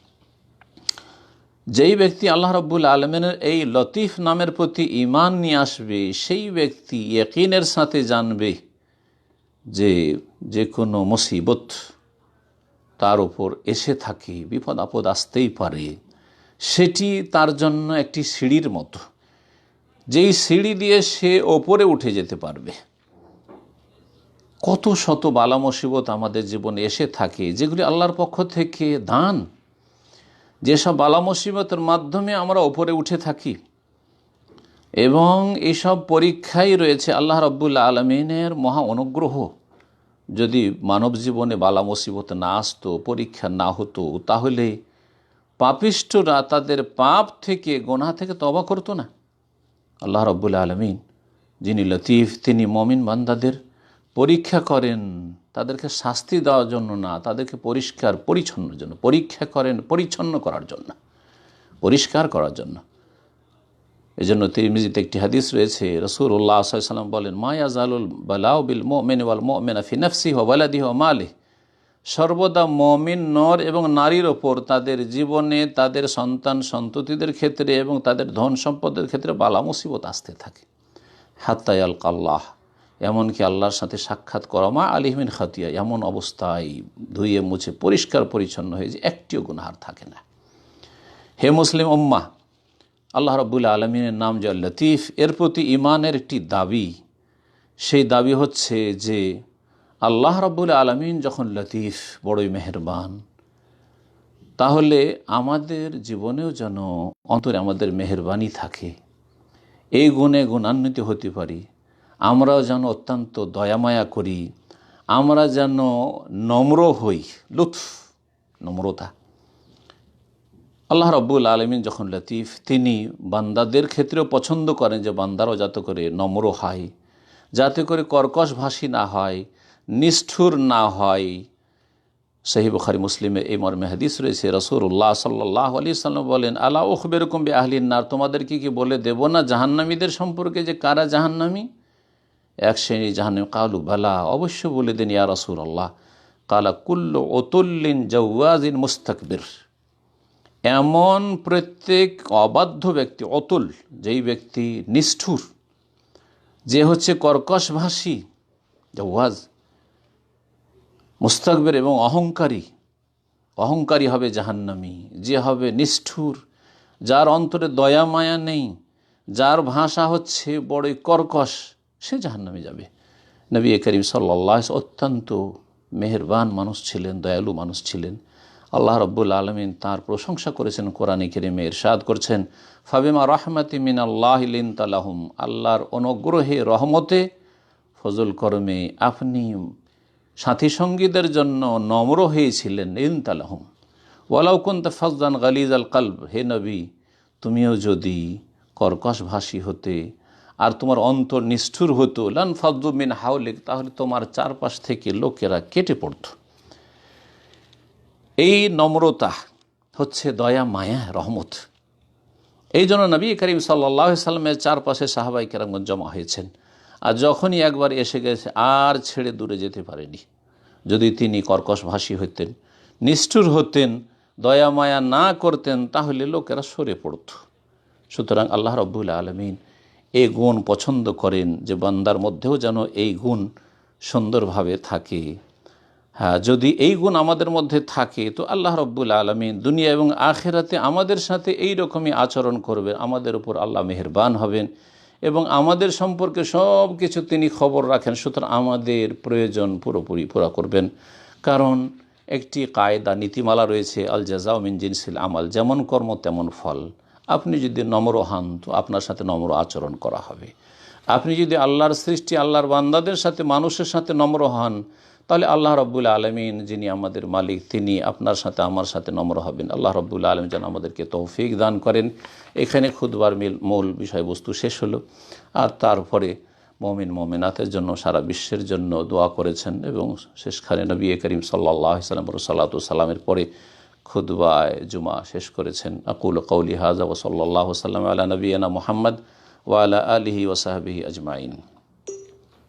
যেই ব্যক্তি আল্লাহ রাব্বুল আলামিনের এই লতিফ নামের প্রতি ঈমান নিয়ে আসবে, সেই ব্যক্তি ইয়াকিনের সাথে জানবে যে যে কোনো মুসিবত তার উপর এসে থাকে, বিপদ আপদ আসতেই পারে, সেটি তার জন্য একটি সিঁড়ির মতো, যেই সিঁড়ি দিয়ে সে ওপরে উঠে যেতে পারবে। কত শত বালা মুসিবত আমাদের জীবনে এসে থাকে, যেগুলি আল্লাহর পক্ষ থেকে দান, যেসব বালা মুসিবতের মাধ্যমে আমরা ওপরে উঠে থাকি, এবং এইসব পরীক্ষাই রয়েছে আল্লাহ রাব্বুল আলামিনের মহা অনুগ্রহ। যদি মানব জীবনে বালা মুসিবত না আসতো, পরীক্ষা না হতো, তাহলে পাপিষ্ঠরা তাদের পাপ থেকে, গুনাহ থেকে তওবা করতো না। আল্লাহ রাব্বুল আলামিন যিনি লতিফ, তিনি মুমিন বান্দাদের পরীক্ষা করেন, তাদেরকে শাস্তি দেওয়ার জন্য না, তাদেরকে পরিষ্কার পরিচ্ছন্নের জন্য পরীক্ষা করেন, পরিচ্ছন্ন করার জন্য, পরিষ্কার করার জন্য। এই জন্য তিরমিজিতে একটি হাদিস রয়েছে, রাসূলুল্লাহ সাল্লাল্লাহু আলাইহি ওয়াসাল্লাম বলেন, মা ইয়াজালুল বালাউ বিল মুমিনি ওয়াল মুমিনা ফি নাফসিহি ওয়া ওয়ালাদিহি ওয়া মালিহি, সর্বদা মুমিন নর এবং নারীর ওপর তাদের জীবনে, তাদের সন্তান সন্ততিদের ক্ষেত্রে এবং তাদের ধন সম্পদের ক্ষেত্রে বালা মুসিবত আসতে থাকে। হাত্তা ইয়ালকাল্লাহ, এমনকি আল্লাহর সাথে সাক্ষাৎ করা, মা আলিহি মিন খাতিয়া, এমন অবস্থায় ধুয়ে মুছে পরিষ্কার পরিচ্ছন্ন হয়ে যে একটিও গুনাহ থাকে না। হে মুসলিম উম্মাহ, আল্লাহ রাব্বুল আলামিনের নাম যে লতিফ, এর প্রতি ঈমানের একটি দাবি, সেই দাবি হচ্ছে যে আল্লাহ রাব্বুল আলামিন যখন লতিফ, বড়ই মেহেরবান, তাহলে আমাদের জীবনেও যেন অন্তরে আমাদের মেহেরবানি থাকে, এই গুণে গুণান্বিত হতে পারি, আমরাও যেন অত্যন্ত দয়ামায়া করি, আমরা যেন নম্র হই, লুৎফ, নম্রতা। আল্লাহ রাব্বুল আলামিন যখন লতিফ, তিনি বান্দাদের ক্ষেত্রেও পছন্দ করেন যে বান্দারাও যাতে করে নম্র হয়, যাতে করে কর্কশ ভাষী না হয়, নিষ্ঠুর না হয়। সহিহ বুখারী মুসলিমে এই মর্মে হাদিস রয়েছে, রাসূলুল্লাহ সাল্লাল্লাহু আলাইহি ওয়াসাল্লাম বলেন, আলা উখবিরুকুম বিআহলিন নার, তোমাদেরকে কি বলে দেব না জাহান্নামীদের সম্পর্কে, যে কারা জাহান্নামী? এক শ্রেণী জাহান্নামী। কালু বালা, অবশ্য বলে দেন ইয়া রাসূলুল্লাহ। কালা কুল্লু উতুল্লিন জাওয়াজিন মুস্তাকবির, এমন প্রত্যেক অবাধ্য ব্যক্তি, অতুল, যেই ব্যক্তি নিষ্ঠুর, যে হচ্ছে কর্কশভাষী, জাওয়াজ, মুস্তাকবির এবং অহংকারী হবে জাহান্নামী। যে হবে নিষ্ঠুর, যার অন্তরে দয়া মায়া নেই, যার ভাষা হচ্ছে বড়ই কর্কশ, সে জাহান্নামে যাবে। নবী করিম সাল্লাল্লাহু আলাইহি ওয়াসাল্লাম অত্যন্ত মেহেরবান মানুষ ছিলেন, দয়ালু মানুষ ছিলেন। আল্লাহ রাব্বুল আলামিন তার প্রশংসা করেছেন কোরআনে কারীমে, ইরশাদ করছেন, ফাবিমা রাহমাতি মিনাল্লাহি লিনতা লাহুম, আল্লাহর অনুগ্রহে, রহমতে, ফজল করমে আপনি সাথী সঙ্গীদের জন্য নম্র হয়েছিলেন। লিনতা লাহুম ওয়ালাউ কুনতা ফাজ্জান গালিজাল কলব, হে নবী, তুমিও যদি কর্কশ ভাষী হতে আর তোমার অন্তর নিষ্ঠুর হতো, লান ফাজ্জু মিন হাওলিক, তাহলে তোমার চারপাশ থেকে লোকেরা কেটে পড়ত। এই নম্রতা হচ্ছে দয়া, মায়া, রহমত। এই জন্য নবী করিম সাল্লাল্লাহু আলাইহি ওয়াসাল্লামের চারপাশে সাহাবায়ে কেরামগণ জমা হয়েছেন, আর যখনই একবার এসে গেছে আর ছেড়ে দূরে যেতে পারেনি। যদি তিনি কর্কশ ভাষী হতেন, নিষ্ঠুর হতেন, দয়া মায়া না করতেন, তাহলে লোকেরা সরে পড়ত। সুতরাং আল্লাহ রাব্বুল আলামিন এই গুণ পছন্দ করেন, যে বান্দার মধ্যেও যেন এই গুণ সুন্দরভাবে থাকে। হ্যাঁ, যদি এই গুণ আমাদের মধ্যে থাকে, তো আল্লাহ রাব্বুল আলামিন দুনিয়া এবং আখিরাতে আমাদের সাথে এই রকমই আচরণ করবেন, আমাদের উপর আল্লাহ মেহেরবান হবেন, এবং আমাদের সম্পর্কে সব কিছু তিনি খবর রাখেন। সুতরাং আমাদের প্রয়োজন পুরোপুরি পুরা করবেন। কারণ একটি কায়দা, নীতিমালা রয়েছে, আল জাযাউ মিন জিনসিল আমাল, যেমন কর্ম তেমন ফল। আপনি যদি নম্র হন, তো আপনার সাথে নম্র আচরণ করা হবে। আপনি যদি আল্লাহর সৃষ্টি, আল্লাহর বান্দাদের সাথে, মানুষের সাথে নম্র হন, তাহলে আল্লাহ রব্বুল আলমিন যিনি আমাদের মালিক, তিনি আপনার সাথে আমার সাথে নম্র হবেন। আল্লাহ রব্বুল আলমিন যেন আমাদেরকে তৌফিক দান করেন। এখানে খুতবার মূল বিষয়বস্তু শেষ হলো। আর তারপরে মুমিন মুমিনাতের জন্য, সারা বিশ্বের জন্য দোয়া করেছেন এবং শেষখানে নবী করিম সাল্লাল্লাহু আলাইহি ওয়াসাল্লাম সাল্লাতু সালামের পরে খুতবায় জুমা শেষ করেছেন। আকুলু কওলি হাযা ওয়া সাল্লাল্লাহু সাল্লাম আলা নবিয়িনা মুহাম্মদ ওয়া আলা আলিহি ওয়া সাহবিহি আজমাইন।